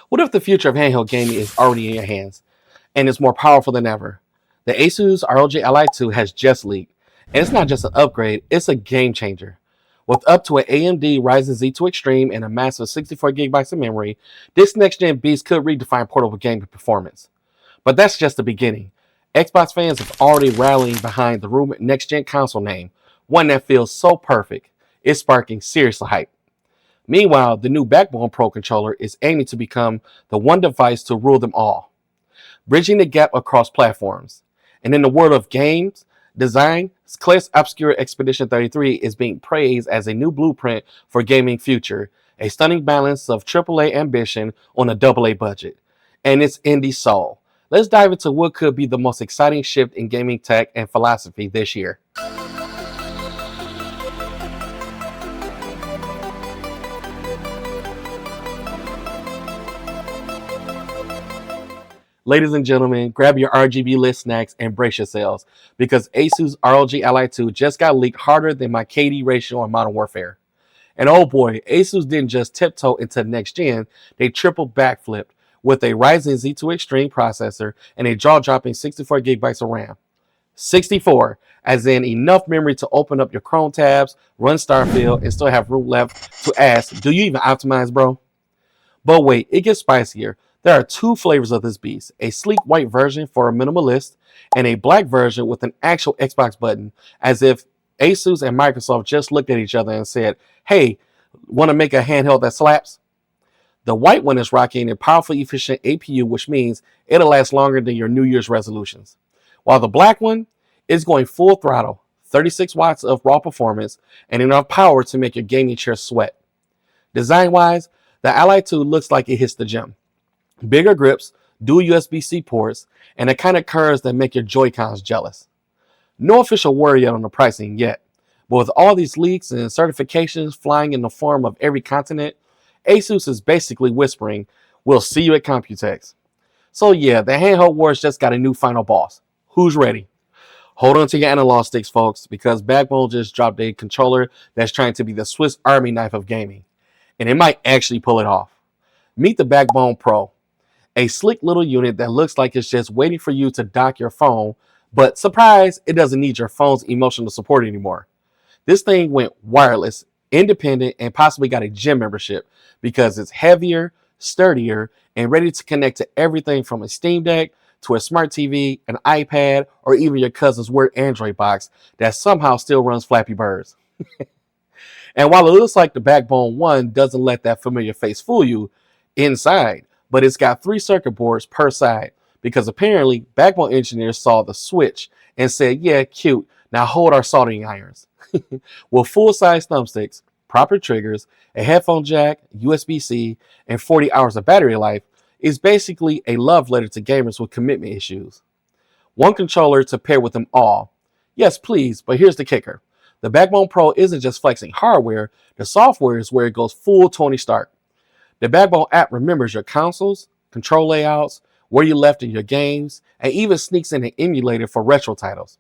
What if the future of handheld gaming is already in your hands and it's more powerful than ever? The ASUS ROG Ally 2 has just leaked, and it's not just an upgrade, it's a game changer. With up to an AMD Ryzen Z2 Extreme and a massive 64 gigabytes of memory, this next-gen beast could redefine portable gaming performance. But that's just the beginning. Xbox fans have already rallying behind the rumored next-gen console name, one that feels so perfect, it's sparking serious hype. Meanwhile, the new Backbone Pro controller is aiming to become the one device to rule them all, bridging the gap across platforms. And in the world of games design, Cliff's Obscure Expedition 33 is being praised as a new blueprint for gaming future, a stunning balance of AAA ambition on a AA budget, and its indie soul. Let's dive into what could be the most exciting shift in gaming tech and philosophy this year. Ladies and gentlemen, grab your RGB lit snacks and brace yourselves because ASUS ROG Ally 2 just got leaked harder than my KD ratio on Modern Warfare. And oh boy, ASUS didn't just tiptoe into next gen, they triple backflipped with a Ryzen Z2 Extreme processor and a jaw-dropping 64 gigabytes of RAM. 64, as in enough memory to open up your Chrome tabs, run Starfield, and still have room left to ask, do you even optimize, bro? But wait, it gets spicier. There are two flavors of this beast, a sleek white version for a minimalist and a black version with an actual Xbox button, as if ASUS and Microsoft just looked at each other and said, hey, want to make a handheld that slaps? The white one is rocking a powerful, efficient APU, which means it'll last longer than your New Year's resolutions. While the black one is going full throttle, 36 watts of raw performance, and enough power to make your gaming chair sweat. Design-wise, the Ally 2 looks like it hits the gym. Bigger grips, dual USB-C ports, and the kind of curves that make your Joy-Cons jealous. No official word yet on the pricing yet, but with all these leaks and certifications flying in the form of every continent, ASUS is basically whispering, we'll see you at Computex. So yeah, the handheld wars just got a new final boss. Who's ready? Hold on to your analog sticks, folks, because Backbone just dropped a controller that's trying to be the Swiss Army knife of gaming, and it might actually pull it off. Meet the Backbone Pro, a sleek little unit that looks like it's just waiting for you to dock your phone, but surprise, it doesn't need your phone's emotional support anymore. This thing went wireless, independent, and possibly got a gym membership because it's heavier, sturdier, and ready to connect to everything from a Steam Deck to a smart TV, an iPad, or even your cousin's weird Android box that somehow still runs Flappy Birds. And while it looks like the Backbone 1 doesn't let that familiar face fool you inside, but it's got 3 circuit boards per side because apparently Backbone engineers saw the switch and said, yeah, cute, now hold our soldering irons. With full-size thumbsticks, proper triggers, a headphone jack, USB-C, and 40 hours of battery life, is basically a love letter to gamers with commitment issues. One controller to pair with them all. Yes, please, but here's the kicker. The Backbone Pro isn't just flexing hardware, the software is where it goes full Tony Stark. The Backbone app remembers your consoles, control layouts, where you left in your games, and even sneaks in an emulator for retro titles.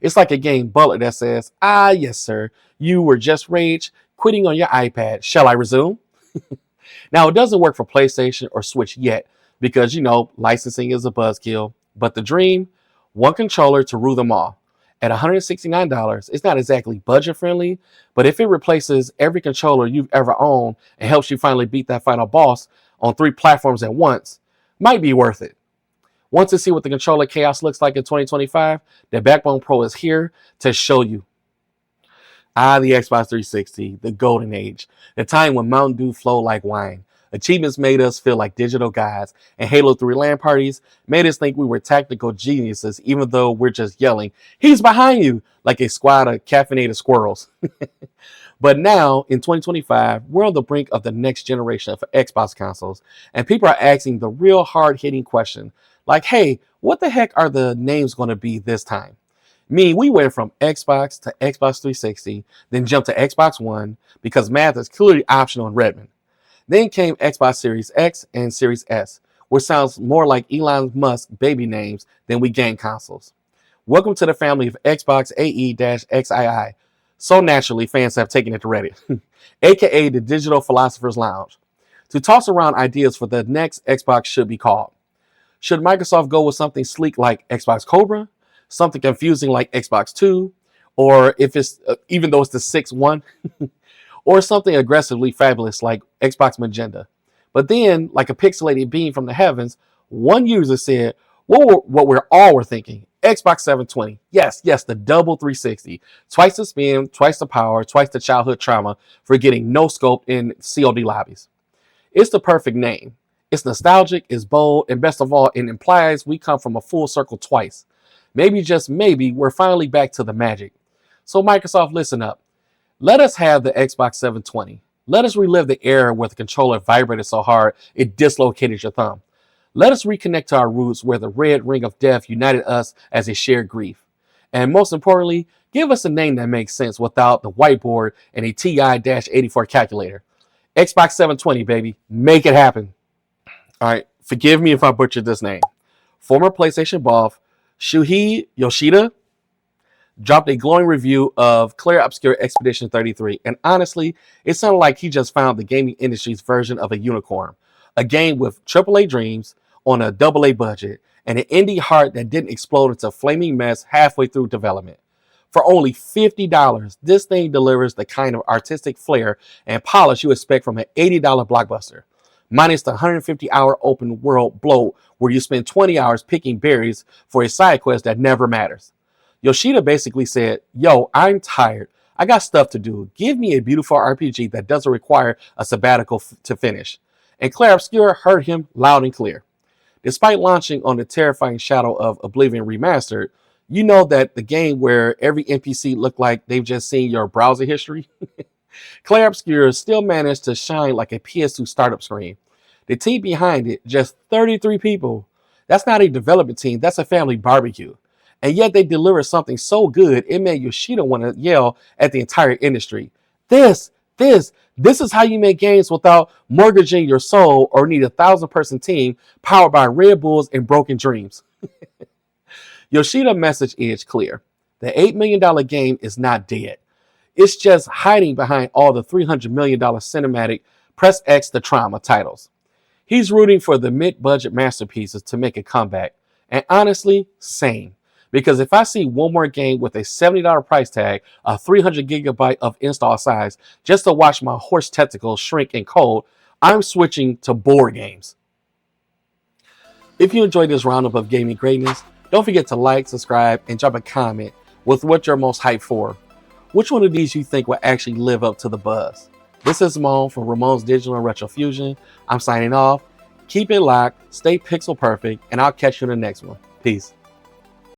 It's like a game bullet that says, ah, yes, sir, you were just rage quitting on your iPad. Shall I resume? Now, it doesn't work for PlayStation or Switch yet because, licensing is a buzzkill. But the dream, one controller to rule them all. At $169, it's not exactly budget friendly, but if it replaces every controller you've ever owned and helps you finally beat that final boss on 3 platforms at once, might be worth it. Want to see what the controller chaos looks like in 2025? The Backbone Pro is here to show you. The Xbox 360, the golden age, the time when Mountain Dew flowed like wine. Achievements made us feel like digital gods, and Halo 3 LAN parties made us think we were tactical geniuses, even though we're just yelling, he's behind you, like a squad of caffeinated squirrels. But now, in 2025, we're on the brink of the next generation of Xbox consoles, and people are asking the real hard-hitting question, like, hey, what the heck are the names going to be this time? We went from Xbox to Xbox 360, then jumped to Xbox One, because math is clearly optional in Redmond. Then came Xbox Series X and Series S, which sounds more like Elon Musk baby names than we game consoles. Welcome to the family of Xbox AE-XII. So naturally, fans have taken it to Reddit, aka the Digital Philosopher's Lounge. to toss around ideas for the next Xbox should be called. Should Microsoft go with something sleek like Xbox Cobra, something confusing like Xbox Two, or if it's even though it's the 6-1, or something aggressively fabulous like Xbox Magenta? But then, like a pixelated beam from the heavens, one user said, what we're all were thinking, Xbox 720. Yes, the double 360. Twice the spin, twice the power, twice the childhood trauma for getting no scope in COD lobbies. It's the perfect name. It's nostalgic, it's bold, and best of all, it implies we come from a full circle twice. Maybe, just maybe, we're finally back to the magic. So Microsoft, listen up. Let us have the Xbox 720. Let us relive the era where the controller vibrated so hard it dislocated your thumb. Let us reconnect to our roots where the red ring of death united us as a shared grief. And most importantly, give us a name that makes sense without the whiteboard and a TI-84 calculator. Xbox 720, baby. Make it happen. All right, forgive me if I butchered this name. Former PlayStation buff Shuhei Yoshida dropped a glowing review of Clair Obscur Expedition 33, and honestly, it sounded like he just found the gaming industry's version of a unicorn. A game with AAA dreams on a AA budget, and an indie heart that didn't explode into a flaming mess halfway through development. For only $50, this thing delivers the kind of artistic flair and polish you expect from an $80 blockbuster, minus the 150-hour open world bloat where you spend 20 hours picking berries for a side quest that never matters. Yoshida basically said, yo, I'm tired. I got stuff to do. Give me a beautiful RPG that doesn't require a sabbatical to finish. And Clair Obscur heard him loud and clear. Despite launching on the terrifying shadow of Oblivion Remastered, you know that the game where every NPC looked like they've just seen your browser history? Clair Obscur still managed to shine like a PS2 startup screen. The team behind it, just 33 people. That's not a development team, that's a family barbecue. And yet they delivered something so good, it made Yoshida want to yell at the entire industry. This is how you make games without mortgaging your soul or need a 1,000-person team powered by Red Bulls and broken dreams. Yoshida's message is clear. The $8 million game is not dead. It's just hiding behind all the $300 million cinematic Press X the Trauma titles. He's rooting for the mid-budget masterpieces to make a comeback. And honestly, same. Because if I see one more game with a $70 price tag, a 300 gigabyte of install size, just to watch my horse testicles shrink in cold, I'm switching to board games. If you enjoyed this roundup of gaming greatness, don't forget to like, subscribe, and drop a comment with what you're most hyped for. Which one of these you think will actually live up to the buzz? This is Ramon from Ramon's Digital and Retro Fusion. I'm signing off. Keep it locked, stay pixel perfect, and I'll catch you in the next one. Peace.